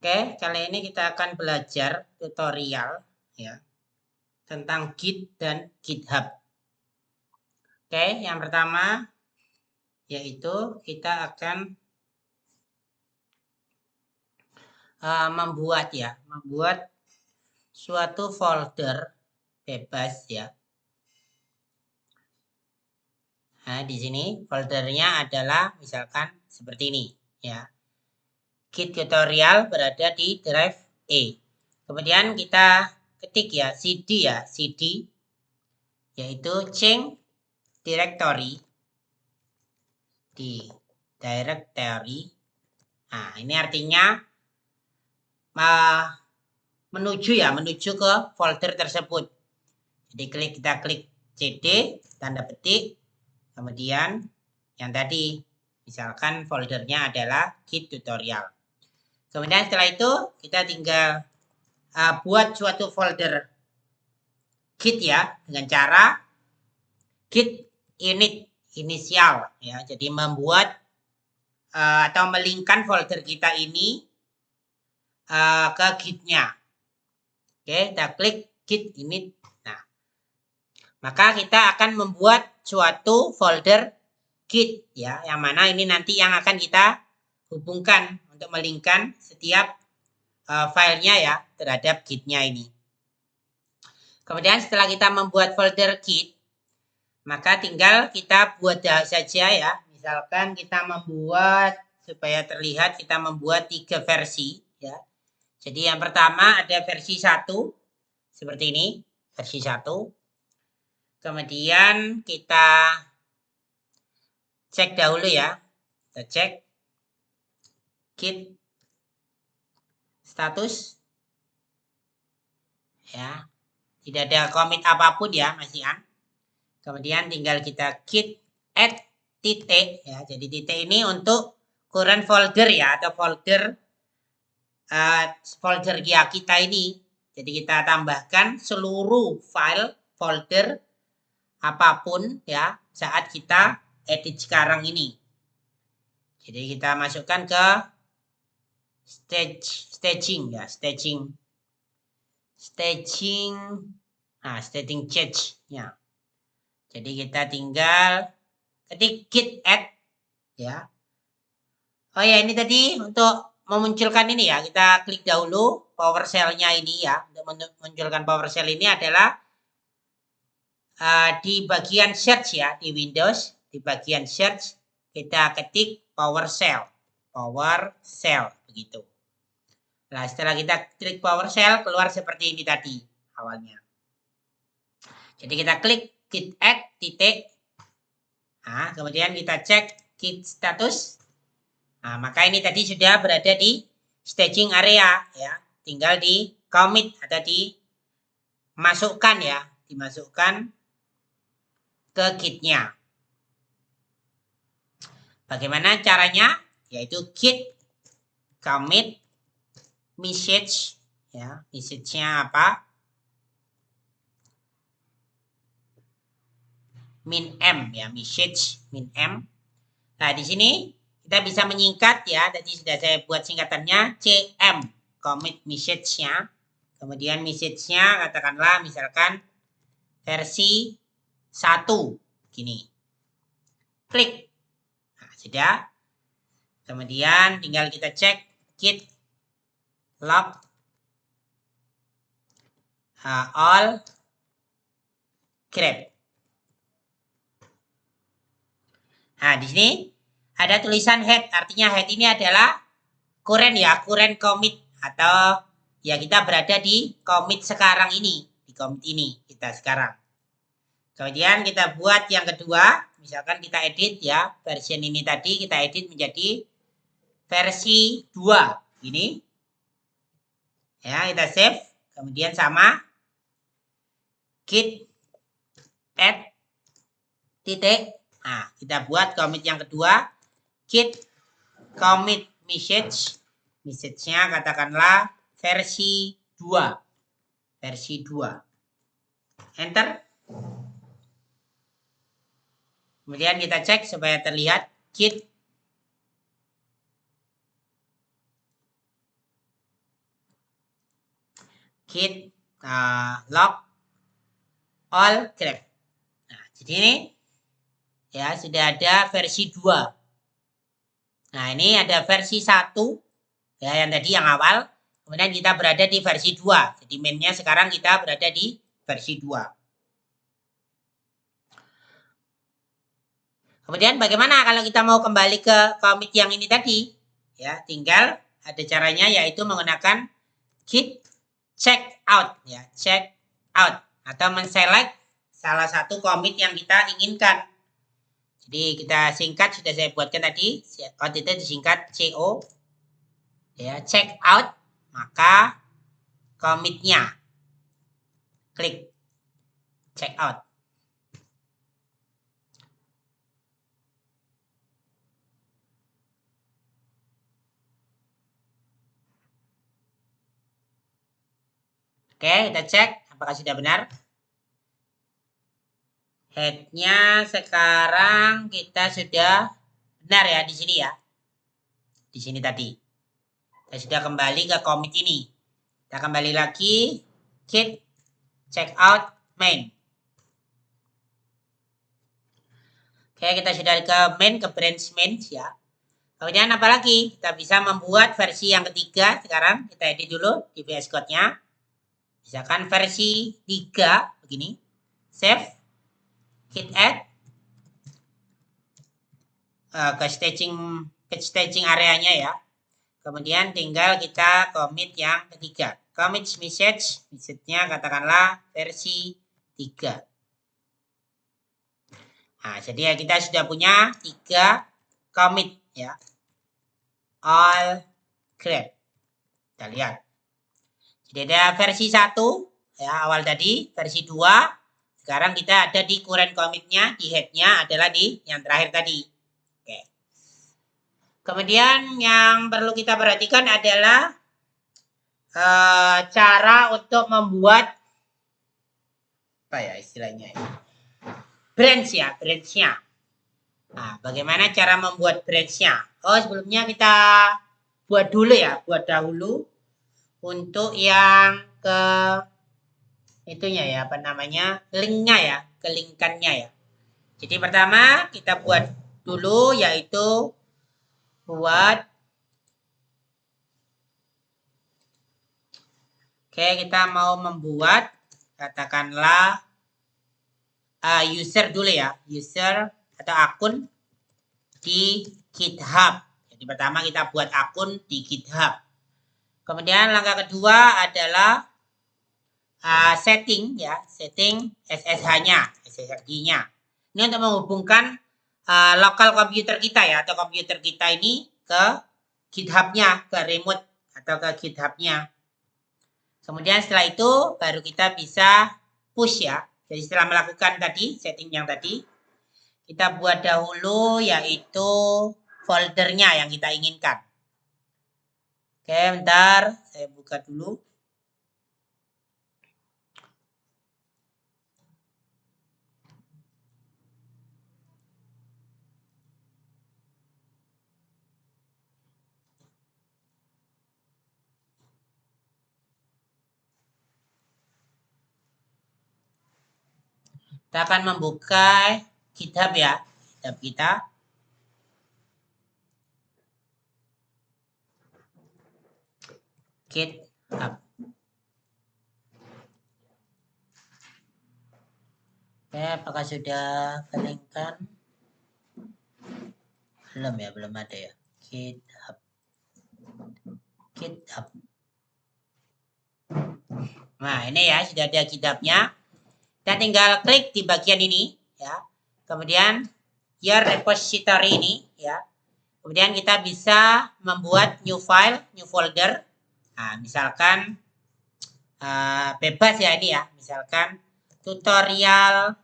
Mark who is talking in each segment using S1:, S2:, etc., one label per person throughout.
S1: Oke, kali ini kita akan belajar tutorial ya tentang Git dan GitHub. Oke, yang pertama yaitu kita akan membuat suatu folder bebas ya. Nah, di sini foldernya adalah misalkan seperti ini ya. Git tutorial berada di drive E. Kemudian kita ketik ya cd yaitu change directory di directory. Nah, ini artinya menuju ke folder tersebut. Jadi kita klik cd tanda petik, kemudian yang tadi misalkan foldernya adalah Git tutorial. Kemudian setelah itu kita tinggal buat suatu folder Git ya dengan cara Git initial ya. Jadi membuat atau melingkan folder kita ini ke Git-nya. Oke, kita klik Git init. Nah, maka kita akan membuat suatu folder Git ya, yang mana ini nanti yang akan kita hubungkan untuk melingkan setiap filenya ya terhadap Git-nya ini. Kemudian setelah kita membuat folder Git, maka tinggal kita buat saja ya. Misalkan kita membuat, supaya terlihat kita membuat 3 versi ya. Jadi yang pertama ada versi 1 seperti ini, versi 1. Kemudian kita cek dahulu ya. Kita cek Git status ya. Tidak ada commit apapun ya, masih on. Kemudian tinggal kita git add titik ya. Jadi titik ini untuk current folder ya, atau folder kita ini. Jadi kita tambahkan seluruh file folder apapun ya saat kita edit sekarang ini. Jadi kita masukkan ke staging ya, staging change ya. Jadi kita tinggal ketik git add ya. Oh ya, ini tadi untuk memunculkan ini ya, kita klik dahulu PowerShell-nya ini ya. Untuk memunculkan PowerShell ini adalah di bagian search ya, di Windows, di bagian search kita ketik PowerShell begitu. Nah, setelah kita klik PowerShell keluar seperti ini tadi awalnya. Jadi kita klik git add titik. Nah, kemudian kita cek git status. Nah, maka ini tadi sudah berada di staging area ya. Tinggal di commit atau dimasukkan ya, dimasukkan ke Git-nya. Bagaimana caranya? Yaitu git commit message ya. Message-nya apa? min m ya, message min m. Nah, di sini kita bisa menyingkat ya. Tadi sudah saya buat singkatannya cm, commit message-nya. Kemudian message-nya katakanlah misalkan versi 1 gini. Klik. Nah, sudah. Kemudian tinggal kita cek git log all grep. Nah, di sini ada tulisan head, artinya head ini adalah current ya, current commit, atau ya kita berada di commit sekarang ini, di commit ini kita sekarang. Kemudian kita buat yang kedua, misalkan kita edit ya, version ini tadi kita edit menjadi versi 2 ini. Ya, kita save, kemudian sama git add titik. Nah, kita buat commit yang kedua, git commit message-nya katakanlah versi 2. Versi 2. Enter. Kemudian kita cek supaya terlihat git git log all grep. Nah, jadi ini ya sudah ada versi 2. Nah, ini ada versi 1 ya, yang tadi yang awal. Kemudian kita berada di versi 2. Jadi mainnya sekarang kita berada di versi 2. Kemudian bagaimana kalau kita mau kembali ke commit yang ini tadi? Ya, tinggal ada caranya yaitu menggunakan git check out ya, check out atau menselect salah satu commit yang kita inginkan. Jadi kita singkat sudah saya buatkan tadi, out itu disingkat CO ya, check out, maka commitnya klik check out. Oke, kita cek apakah sudah benar. Headnya sekarang kita sudah benar ya di sini ya. Di sini tadi. Kita sudah kembali ke commit ini. Kita kembali lagi git checkout main. Oke, kita sudah ke main, ke branch main ya. Kemudian apa lagi? Kita bisa membuat versi yang ketiga sekarang. Kita edit dulu di VS Code-nya. Misalkan versi 3 begini. Save. Hit add. Ke staging areanya ya. Kemudian tinggal kita commit yang ketiga. Commit message-nya katakanlah versi 3. Nah, jadi ya kita sudah punya 3 commit ya. All grep. Kita lihat. Jadi ada versi 1 ya, awal tadi, versi 2. Sekarang kita ada di current commit-nya, di head-nya adalah di yang terakhir tadi. Oke. Kemudian yang perlu kita perhatikan adalah cara untuk membuat apa ya istilahnya ya? Branch ya, branch-nya. Nah, bagaimana cara membuat branch-nya? Oh, sebelumnya kita buat dulu ya, buat dahulu untuk yang ke itunya ya, apa namanya? Link-nya ya, ke link-nya ya. Jadi pertama kita buat dulu yaitu buat kita mau membuat katakanlah user dulu ya, user atau akun di GitHub. Jadi pertama kita buat akun di GitHub. Kemudian langkah kedua adalah setting ya, setting SSH-nya, SSH-nya. Ini untuk menghubungkan lokal komputer kita ya, atau komputer kita ini ke GitHub-nya, ke remote atau ke GitHub-nya. Kemudian setelah itu baru kita bisa push ya. Jadi setelah melakukan tadi setting yang tadi, kita buat dahulu yaitu foldernya yang kita inginkan. Oke, bentar saya buka dulu. Kita akan membuka GitHub ya, GitHub kita. GitHub. Oke, apakah sudah kelingkan? Belum ya, belum ada ya. GitHub. GitHub. Nah, ini ya, sudah ada GitHub-nya. Kita tinggal klik di bagian ini ya. Kemudian your repository ini ya. Kemudian kita bisa membuat new file, new folder. Nah, misalkan bebas ya ini ya. Misalkan tutorial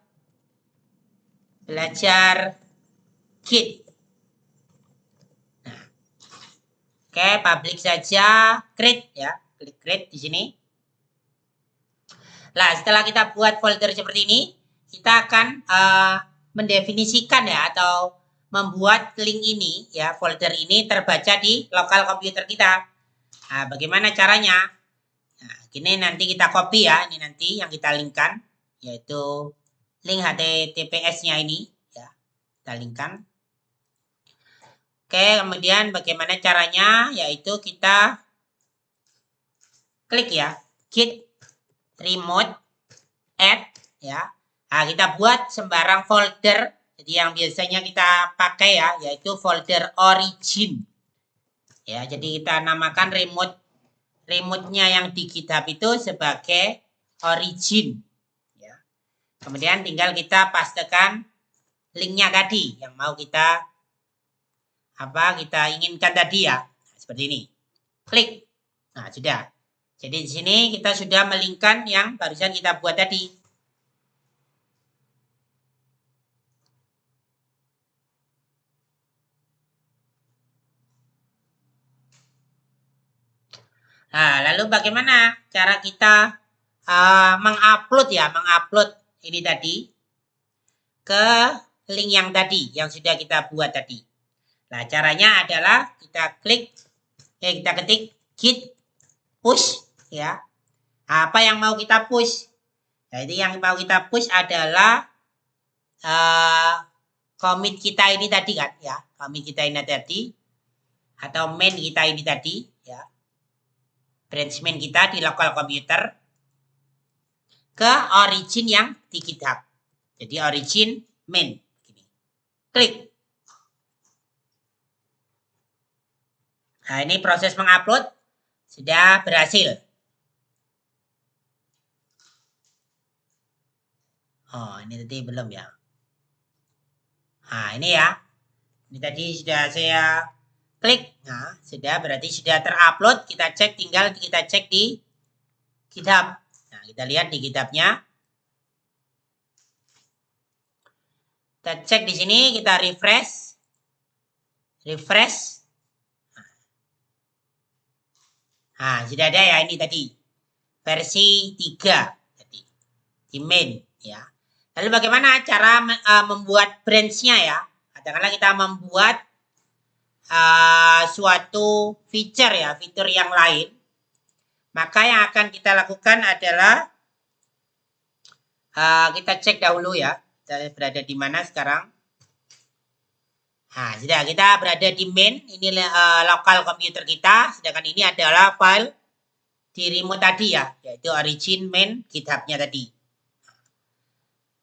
S1: belajar Git. Nah, oke, public saja, create ya. Klik create di sini. Nah, setelah kita buat folder seperti ini, kita akan mendefinisikan ya atau membuat link ini ya, folder ini terbaca di lokal komputer kita. Nah, bagaimana caranya? Nah, Ini nanti kita copy ya, ini nanti yang kita linkkan, yaitu link HTTPS-nya ini, ya, kita linkkan. Oke, kemudian bagaimana caranya, yaitu kita klik ya, git remote add, ya. Nah, kita buat sembarang folder, jadi yang biasanya kita pakai ya, yaitu folder origin. Ya, jadi kita namakan remote-nya yang di GitHub itu sebagai origin. Ya. Kemudian tinggal kita pastekan linknya tadi yang mau kita inginkan tadi ya. Nah, seperti ini. Klik. Nah, sudah. Jadi di sini kita sudah melinkkan yang barusan kita buat tadi. Nah, lalu bagaimana cara kita mengupload ini tadi ke link yang tadi, yang sudah kita buat tadi. Nah, caranya adalah kita ketik git push, ya. Apa yang mau kita push? Nah, ini yang mau kita push adalah commit kita ini tadi kan, ya. Commit kita ini tadi, atau main kita ini tadi, ya. Branch main kita di local computer ke origin yang di GitHub. Jadi origin main. Gini. Klik. Nah, ini proses mengupload sudah berhasil. Oh, ini tadi belum ya. Nah, ini ya. Ini tadi sudah saya klik. Nah, sudah berarti sudah terupload. Kita cek, tinggal kita cek di GitHub. Nah, kita lihat di GitHub-nya. Kita cek di sini, kita refresh. Nah, sudah ada ya ini tadi. Versi 3 tadi. Di main ya. Lalu bagaimana cara membuat branch-nya ya? Katakanlah kita membuat suatu fitur yang lain. Maka yang akan kita lakukan adalah kita cek dahulu ya. Kita berada di mana sekarang? Nah, sudah kita berada di main. Ini lokal komputer kita. Sedangkan ini adalah file di remote tadi ya. Yaitu origin main GitHub-nya tadi.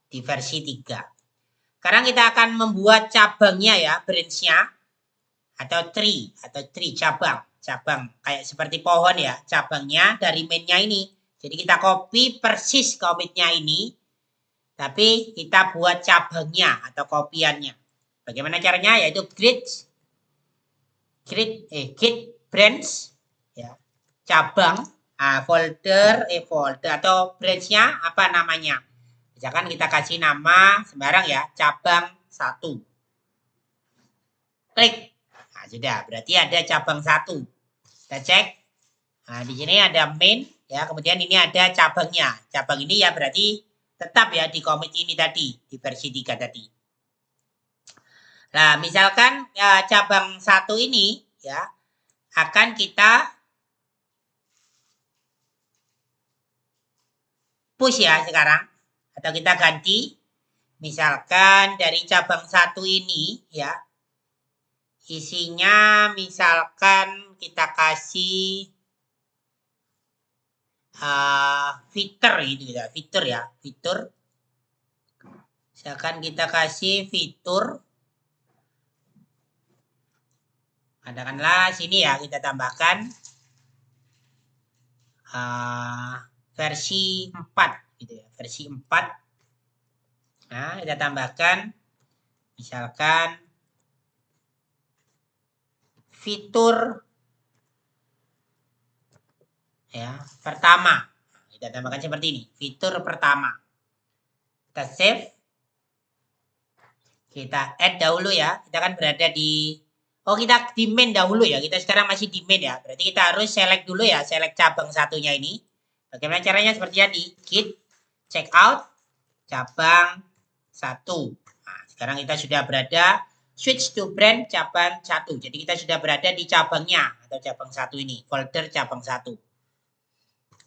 S1: Di versi 3. Sekarang kita akan membuat cabangnya ya, branch-nya. Atau tree cabang kayak seperti pohon ya, cabangnya dari main-nya ini. Jadi kita copy persis commit-nya ini, tapi kita buat cabangnya atau kopiannya. Bagaimana caranya? Yaitu git branch ya, cabang, folder atau branch-nya apa namanya? Misalkan kita kasih nama sembarang ya, cabang 1. Klik. Nah, sudah, berarti ada cabang 1. Kita cek. Nah, di sini ada main ya, kemudian ini ada cabangnya. Cabang ini ya berarti tetap ya di commit ini tadi, di versi 3 tadi. Nah, misalkan cabang 1 ini ya akan kita push ya sekarang, atau kita ganti. Misalkan dari cabang 1 ini ya, isinya misalkan kita kasih fitur gitu ya, fitur. Misalkan kita kasih fitur, katakanlah sini ya kita tambahkan versi 4 gitu ya, versi 4. Nah, kita tambahkan misalkan fitur ya pertama. Kita tambahkan seperti ini, fitur pertama. Kita save. Kita add dahulu ya. Kita kan berada di kita di main dahulu ya. Kita sekarang masih di main ya. Berarti kita harus select dulu ya, select cabang satunya ini. Bagaimana caranya? Seperti tadi, git checkout cabang 1. Nah, sekarang kita sudah berada switch to branch cabang 1. Jadi kita sudah berada di cabangnya atau cabang 1 ini, folder cabang 1.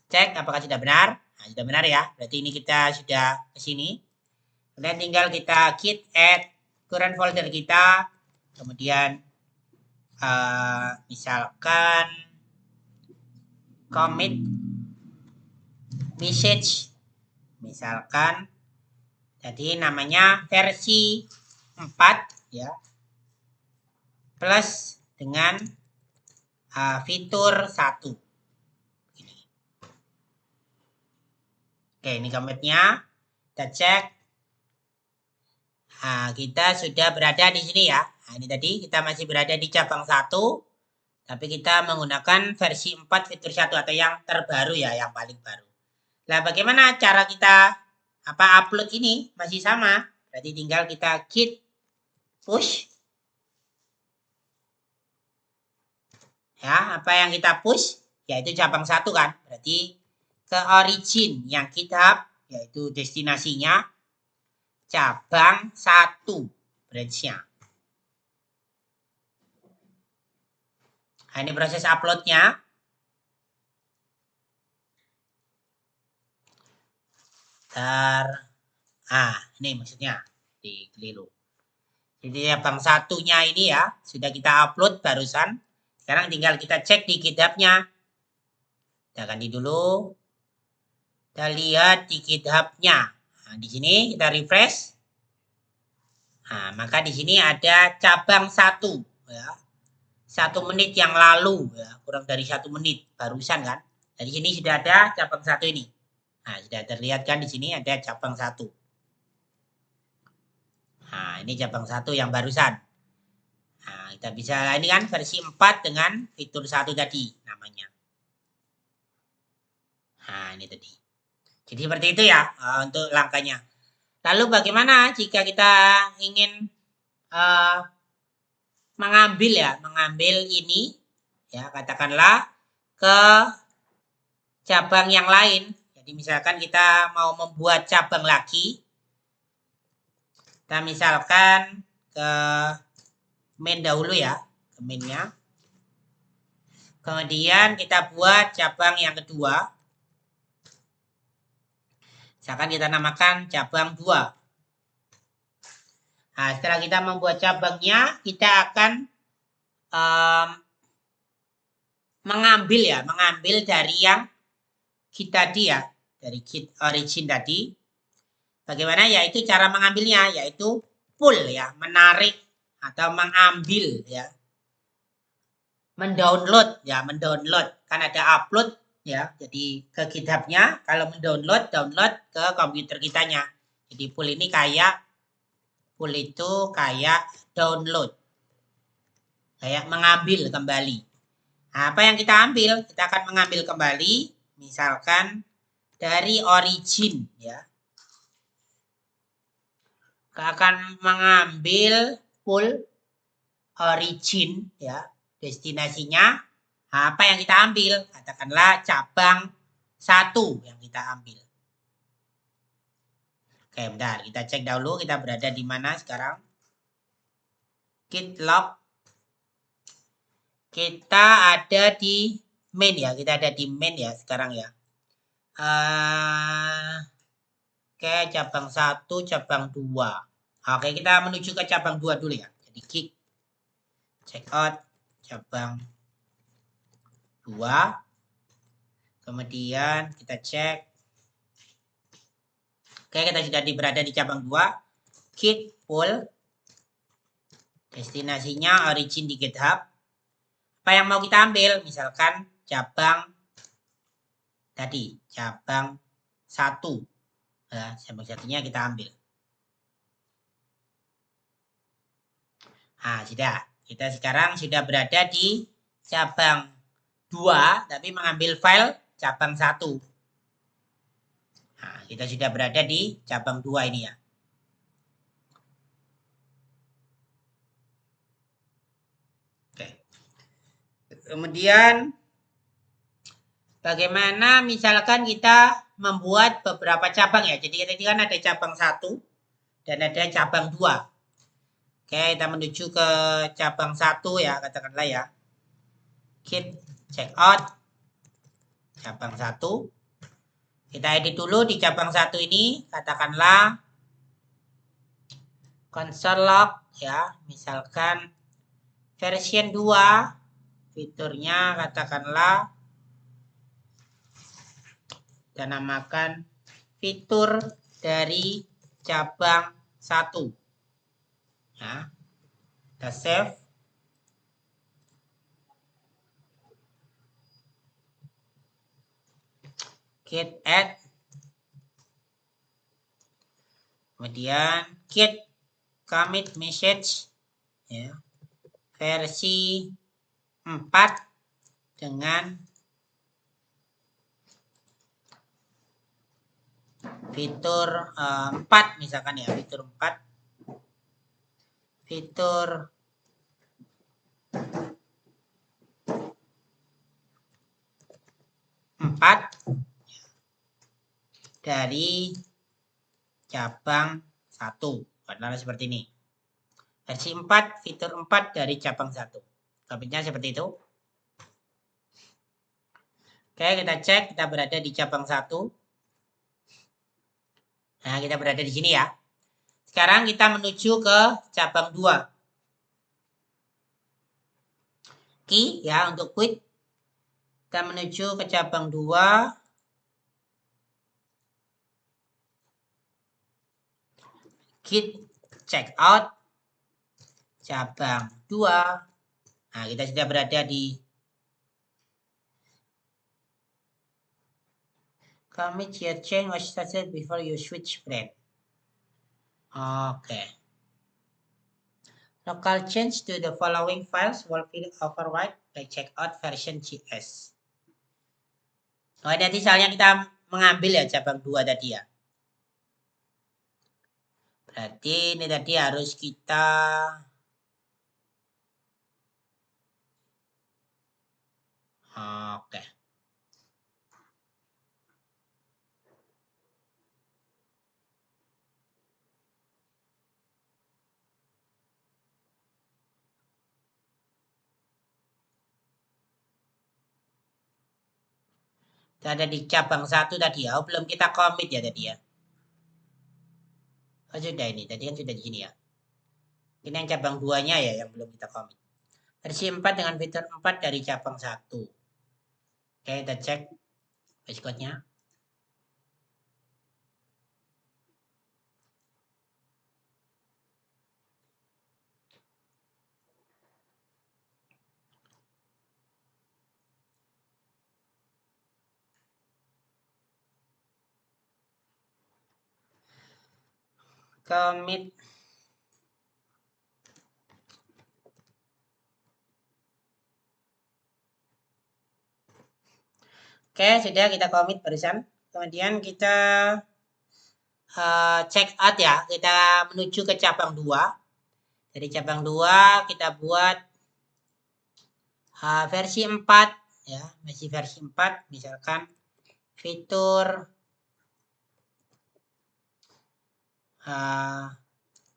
S1: Cek apakah sudah benar. Nah, sudah benar ya. Berarti ini kita sudah ke sini. Kemudian tinggal kita git add current folder kita. Kemudian misalkan commit message. Misalkan jadi namanya versi 4 ya. Plus dengan fitur 1. Oke, ini commitnya. Kita cek. Nah, kita sudah berada di sini ya. Nah, ini tadi kita masih berada di cabang 1. Tapi kita menggunakan versi 4 fitur 1 atau yang terbaru ya, yang paling baru. Nah, bagaimana cara kita upload ini? Masih sama. Berarti tinggal kita git push. Ya, apa yang kita push? Yaitu cabang 1 kan. Berarti ke origin yang GitHub, yaitu destinasinya cabang 1 branch-nya. Nah, ini proses uploadnya. Ini maksudnya di keliru. Jadi cabang 1-nya ini ya, sudah kita upload barusan. Sekarang tinggal kita cek di GitHub-nya. Kita ganti dulu. Kita lihat di GitHub-nya. Nah, di sini kita refresh. Nah, maka di sini ada cabang 1 ya. 1 menit yang lalu ya, kurang dari 1 menit barusan kan. Dari sini sudah ada cabang 1 ini. Nah, sudah terlihat kan di sini ada cabang 1. Nah, ini cabang 1 yang barusan. Nah, kita bisa ini kan versi 4 dengan fitur 1 tadi namanya. Nah, ini tadi. Jadi seperti itu ya untuk langkahnya. Lalu bagaimana jika kita ingin mengambil ini ya, katakanlah ke cabang yang lain. Jadi misalkan kita mau membuat cabang lagi. Kita misalkan ke main dahulu ya, ke mainnya. Kemudian kita buat cabang yang kedua. Misalkan kita namakan cabang 2. Nah, setelah kita membuat cabangnya, kita akan mengambil dari yang git tadi ya, dari git origin tadi. Bagaimana? Yaitu cara mengambilnya, yaitu pull ya, menarik atau mengambil ya. Mendownload ya, kan ada upload ya, jadi ke GitHub-nya. Kalau download ke komputer kitanya. Jadi pull ini pull itu kayak download, kayak mengambil kembali. Nah, apa yang kita ambil? Kita akan mengambil kembali, misalkan dari origin ya. Kita akan mengambil pull origin ya, destinasinya. Nah, apa yang kita ambil? Katakanlah cabang 1 yang kita ambil. Oke, bentar. Kita cek dahulu kita berada di mana sekarang. Git log. Kita ada di main ya. Kita ada di main ya sekarang ya. Oke, cabang 1, cabang 2. Oke, kita menuju ke cabang 2 dulu ya. Jadi git checkout cabang 2. Kemudian kita cek. Oke, kita sudah berada di cabang 2. Git pull. Destinasinya origin di GitHub. Apa yang mau kita ambil? Misalkan cabang tadi, cabang 1. Nah, cabang 1-nya kita ambil. Nah, sudah. Kita sekarang sudah berada di cabang 2, tapi mengambil file cabang 1. Nah, kita sudah berada di cabang 2 ini ya. Oke. Kemudian bagaimana misalkan kita membuat beberapa cabang ya. Jadi tadi kan ada cabang 1 dan ada cabang 2. Oke, kita menuju ke cabang 1 ya, katakanlah ya. Git checkout cabang 1. Kita edit dulu di cabang 1 ini, katakanlah console log ya, misalkan version 2 fiturnya katakanlah kita namakan fitur dari cabang 1 ya. Kita save. Git add. Kemudian git commit message ya, versi 4 dengan fitur 4 misalkan ya, fitur 4 dari cabang 1. Adalah seperti ini. Versi 4, fitur 4 dari cabang 1. Commit-nya seperti itu. Oke, kita cek kita berada di cabang 1. Nah, kita berada di sini ya. Sekarang kita menuju ke cabang 2. Key ya untuk quit. Kita menuju ke cabang 2. Git check out cabang 2. Nah, kita sudah berada di commit your change was started before you switch brand. Oke. Local change to the following files will be override by checkout version JS. Oh, nanti soalnya kita mengambil ya cabang 2 tadi ya. Berarti ini tadi harus kita oke. Kita ada di cabang 1 tadi ya. Oh, belum kita commit ya tadi ya. Oh, sudah ini. Tadi kan sudah di sini ya. Ini yang cabang 2-nya ya yang belum kita commit. Versi 4 dengan fitur 4 dari cabang 1. Oke, kita cek base code-nya. Commit. Oke, sudah kita commit barusan. Kemudian kita check out ya. Kita menuju ke cabang 2. Dari cabang 2 kita buat versi 4 ya, masih versi 4 misalkan fitur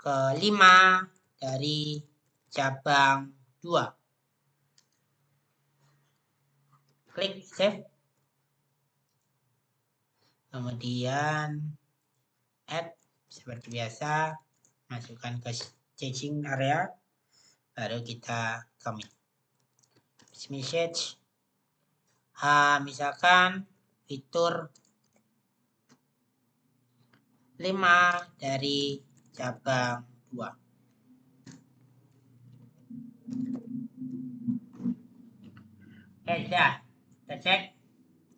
S1: ke-5 dari cabang 2. Klik save. Kemudian add seperti biasa, masukkan ke staging area, baru kita commit. Message misalkan fitur 5 dari cabang 2. Oke, sudah. Kita cek.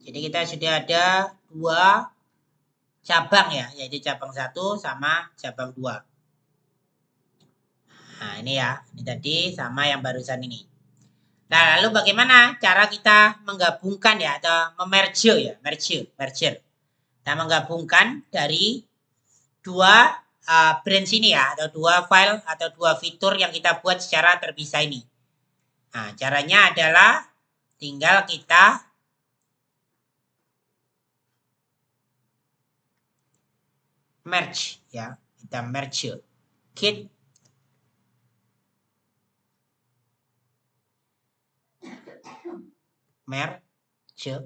S1: Jadi kita sudah ada 2 cabang ya, yaitu cabang 1 sama cabang 2. Nah, ini ya. Ini tadi sama yang barusan ini. Nah, lalu bagaimana cara kita menggabungkan ya atau memerge ya, merger. Kita menggabungkan dari 2 branch ini ya atau 2 file atau 2 fitur yang kita buat secara terpisah ini. Nah, caranya adalah tinggal kita merge ya, kita merge. Git merge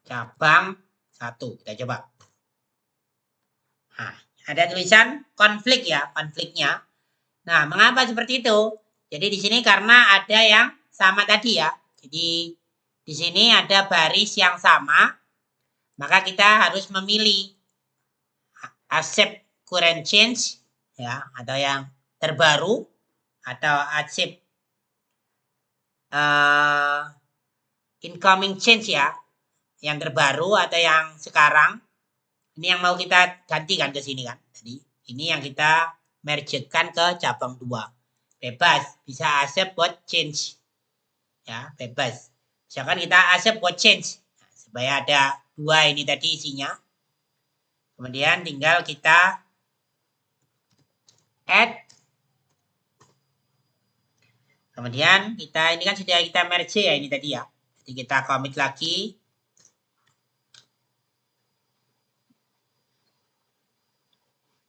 S1: cabang 1. Kita coba. Nah, ada tulisan konflik ya, konfliknya. Nah, mengapa seperti itu? Jadi di sini karena ada yang sama tadi ya. Jadi di sini ada baris yang sama, maka kita harus memilih accept current change ya, atau yang terbaru, atau accept incoming change ya, yang terbaru atau yang sekarang. Ini yang mau kita gantikan ke sini kan. Jadi ini yang kita mergekan ke cabang 2. Bebas, bisa accept buat change. Ya, bebas. Misalkan kita accept buat change. Nah, supaya ada 2 ini tadi isinya. Kemudian tinggal kita add. Kemudian kita ini kan sudah kita merge ya ini tadi ya. Jadi kita commit lagi.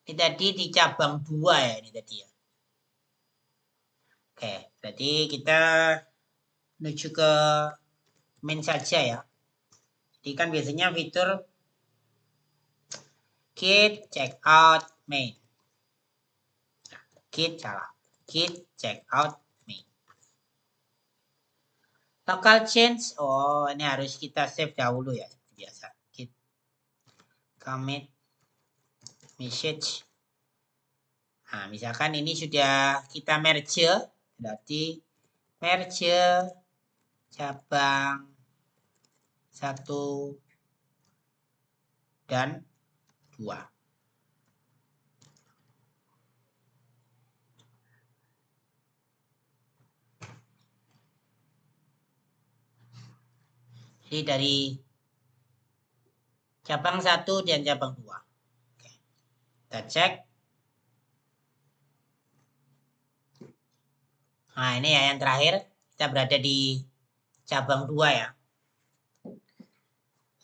S1: Ini tadi di cabang 2 ya ini tadi ya. Oke, berarti kita menuju ke main saja ya. Jadi kan biasanya fitur git checkout main. Git salah. Git checkout main. Local change. Oh, ini harus kita save dahulu ya. Seperti biasa. Git commit message. Nah, misalkan ini sudah kita merge. Berarti merge cabang 1 dan 2. Jadi dari cabang 1 dan cabang 2. Oke. Kita cek. Nah, ini ya yang terakhir. Kita berada di cabang 2 ya.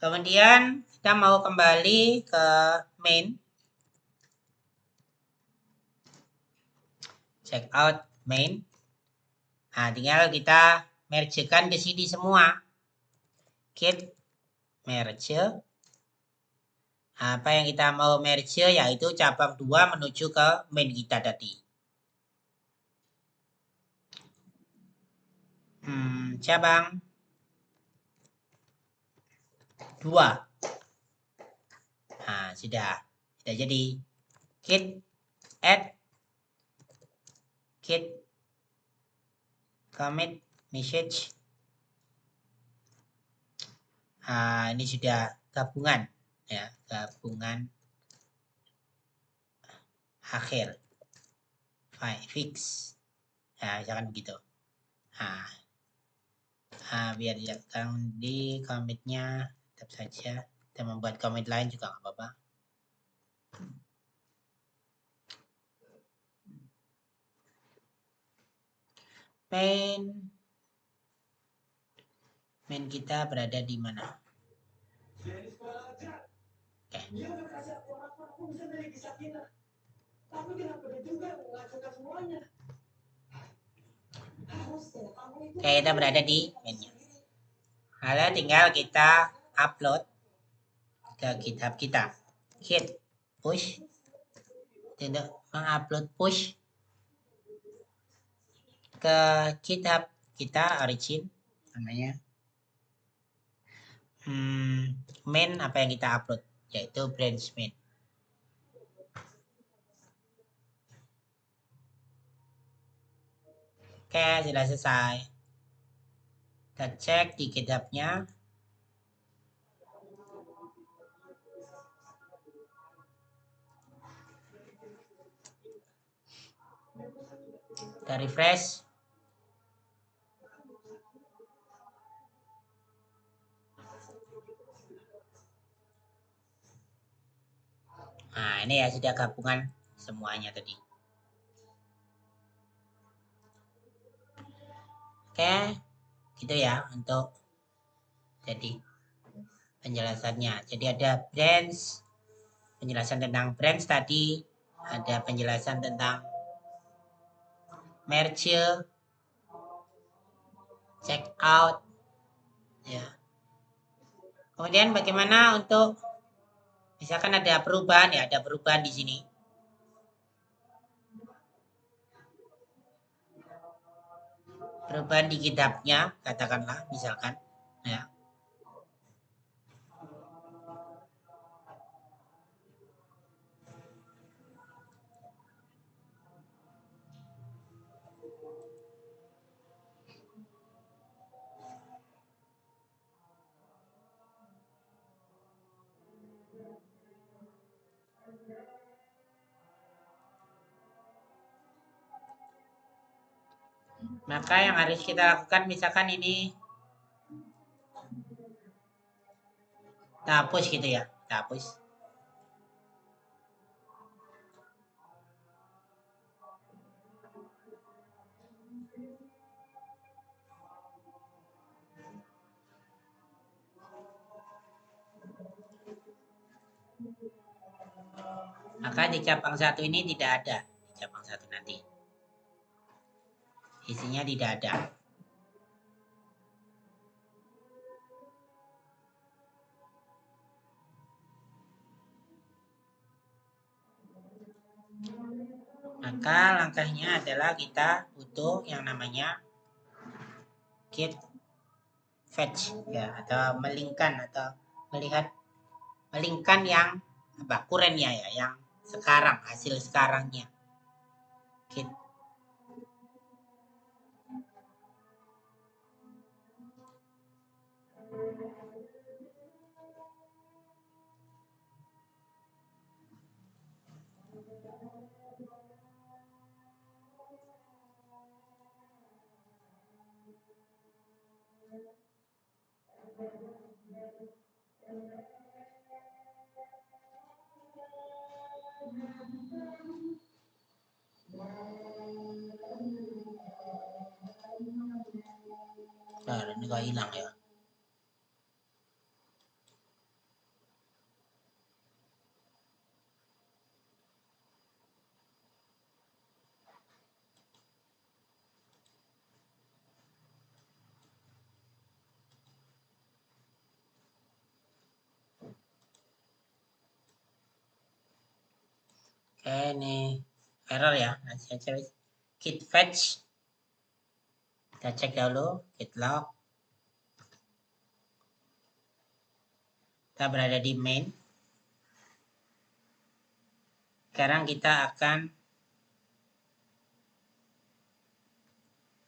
S1: Kemudian kita mau kembali ke main. Checkout main. Nah, tinggal kita mergekan ke sini semua. Git merge. Apa yang kita mau merge yaitu cabang 2 menuju ke main kita tadi. Cabang 2. Nah, sudah jadi. Git add git commit message. Nah, ini sudah gabungan ya, gabungan akhir fix. Nah, misalkan begitu. Nah, biar jangan di commitnya tetap saja. Kita membuat commit lain juga nggak apa-apa. Main kita berada di mana? Oke. Oke, kita berada di mainnya. Lalu tinggal kita upload ke GitHub kita. Git push. Untuk mengupload push ke GitHub kita origin namanya. Main apa yang kita upload yaitu branch main. Oke, sudah selesai. Kita cek di GitHub-nya. Kita refresh. Nah, ini ya sudah gabungan semuanya tadi. Oke, gitu ya untuk jadi penjelasannya. Jadi ada branch, penjelasan tentang branch tadi, ada penjelasan tentang merge, check out, ya, Kemudian bagaimana untuk misalkan ada perubahan ya, ada perubahan di sini. Perubahan di kitabnya, katakanlah misalkan ya. Maka yang harus kita lakukan misalkan ini kita hapus gitu ya, kita hapus. Maka di cabang satu ini tidak ada, di cabang satu nanti isinya tidak ada. Maka langkahnya adalah kita butuh yang namanya git fetch ya, atau melingkan atau melihat melingkan yang apa kurennya ya, yang sekarang hasil sekarangnya. Git Nah, ini kok hilang ya. Oke, ini error ya. Nanti saya cek git fetch. Kita cek dulu git log. Kita berada di main. Sekarang kita akan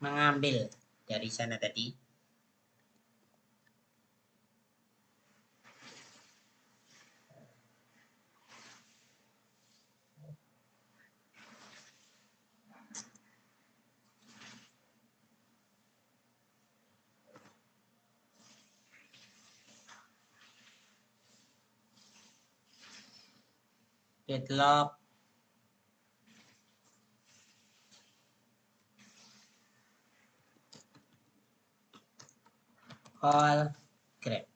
S1: mengambil dari sana tadi. Git log all grep.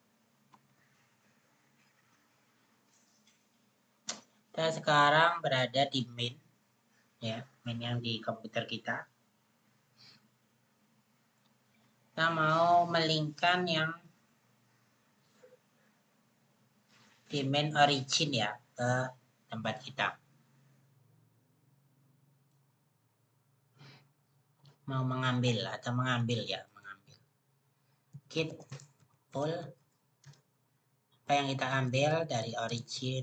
S1: Kita sekarang berada di main ya, main yang di komputer kita. Kita mau melingkan yang di main origin ya ke tempat kita. Mau mengambil atau mengambil ya, mengambil. Git pull apa yang kita ambil dari origin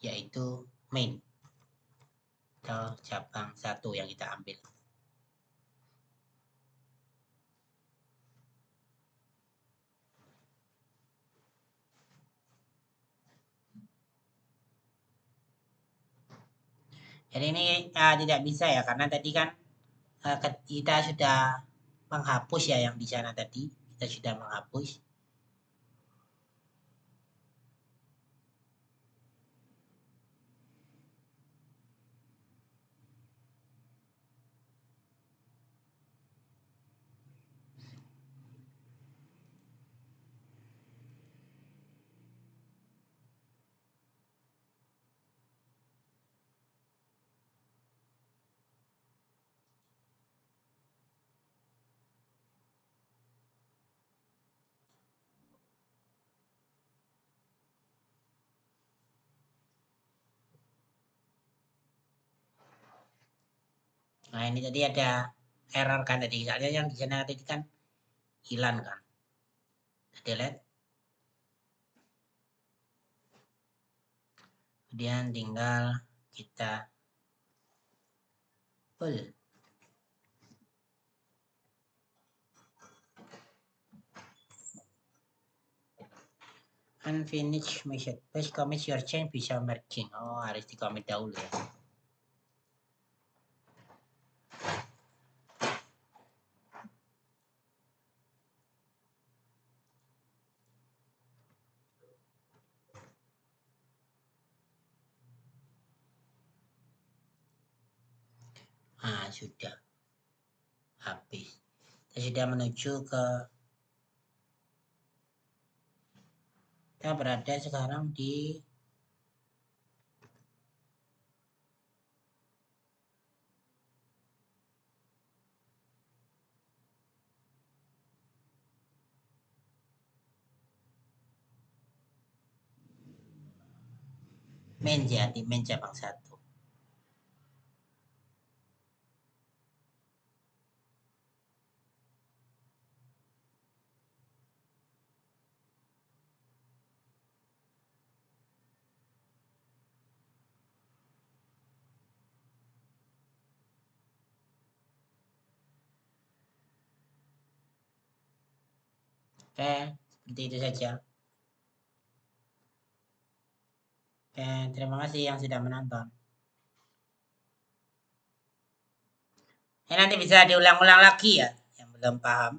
S1: yaitu main atau cabang satu yang kita ambil. Jadi ini tidak bisa ya karena tadi kan kita sudah menghapus ya yang di sana tadi, kita sudah menghapus. Nah, ini tadi ada error kan tadi. Soalnya yang di sana tadi kan hilang kan. Delete. Kemudian tinggal kita full. Unfinished message. Please commit your change bisa merging. Oh, harus di commit dahulu ya. Ah, sudah. Habis. Kita sudah menuju ke kita berada sekarang di meja, di meja bang 1. Oke, seperti itu saja. Oke, terima kasih yang sudah menonton. Ini nanti bisa diulang-ulang lagi ya, yang belum paham.